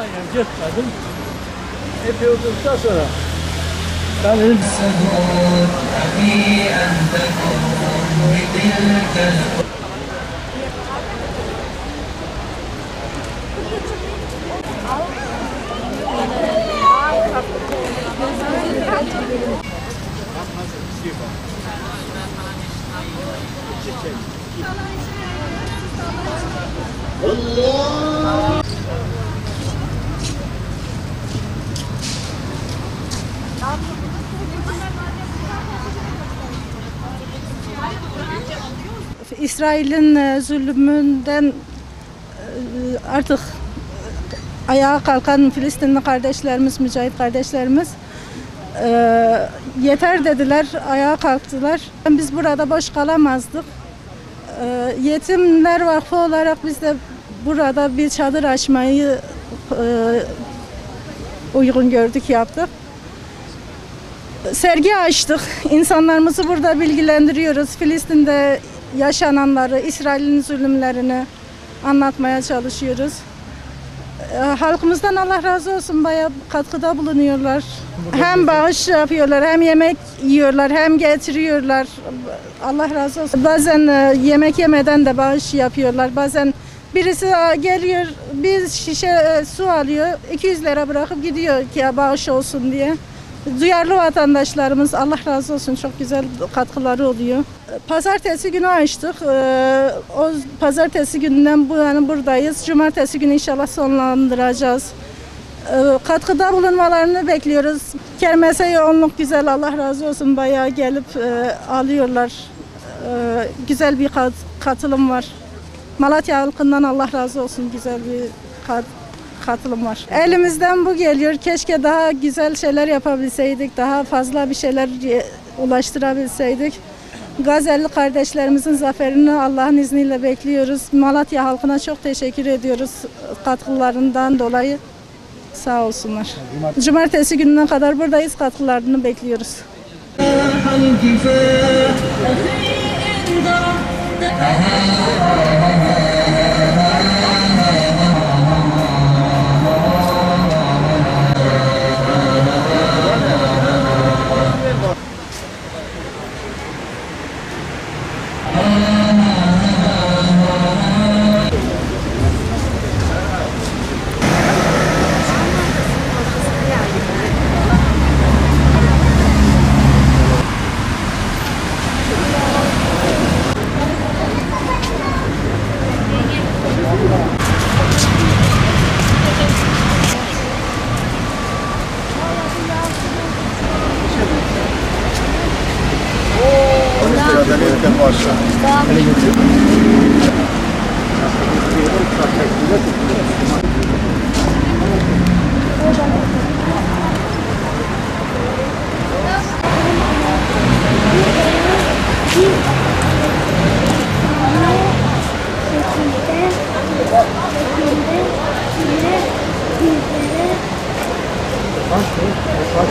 Aynen cırtladım. Epey oturduktan sonra ben dedim İsrail'in zulmünden artık ayağa kalkan Filistinli kardeşlerimiz, mücahit kardeşlerimiz yeter dediler, ayağa kalktılar. Biz burada boş kalamazdık. Yetimler Vakfı olarak biz de burada bir çadır açmayı uygun gördük, yaptık. Sergi açtık. İnsanlarımızı burada bilgilendiriyoruz. Filistin'de yaşananları, İsrail'in zulümlerini anlatmaya çalışıyoruz. Halkımızdan Allah razı olsun, bayağı katkıda bulunuyorlar. Hem bağış yapıyorlar, hem yemek yiyorlar, hem getiriyorlar. Allah razı olsun. Bazen yemek yemeden de bağış yapıyorlar. Bazen birisi geliyor, bir şişe su alıyor, 200 lira bırakıp gidiyor ki bağış olsun diye. Duyarlı vatandaşlarımız, Allah razı olsun, çok güzel katkıları oluyor. Pazartesi günü açtık. O pazartesi gününden bu yana buradayız. Cumartesi günü inşallah sonlandıracağız. Katkıda bulunmalarını bekliyoruz. Kermese yoğunluk güzel, Allah razı olsun, bayağı gelip alıyorlar. Güzel bir katılım var. Malatya halkından Allah razı olsun, güzel bir katılım var. Elimizden bu geliyor. Keşke daha güzel şeyler yapabilseydik, daha fazla bir şeyler ulaştırabilseydik. Gazelli kardeşlerimizin zaferini Allah'ın izniyle bekliyoruz. Malatya halkına çok teşekkür ediyoruz katkılarından dolayı. Sağ olsunlar. Cumartesi gününe kadar buradayız. Katkılarını bekliyoruz. Kaç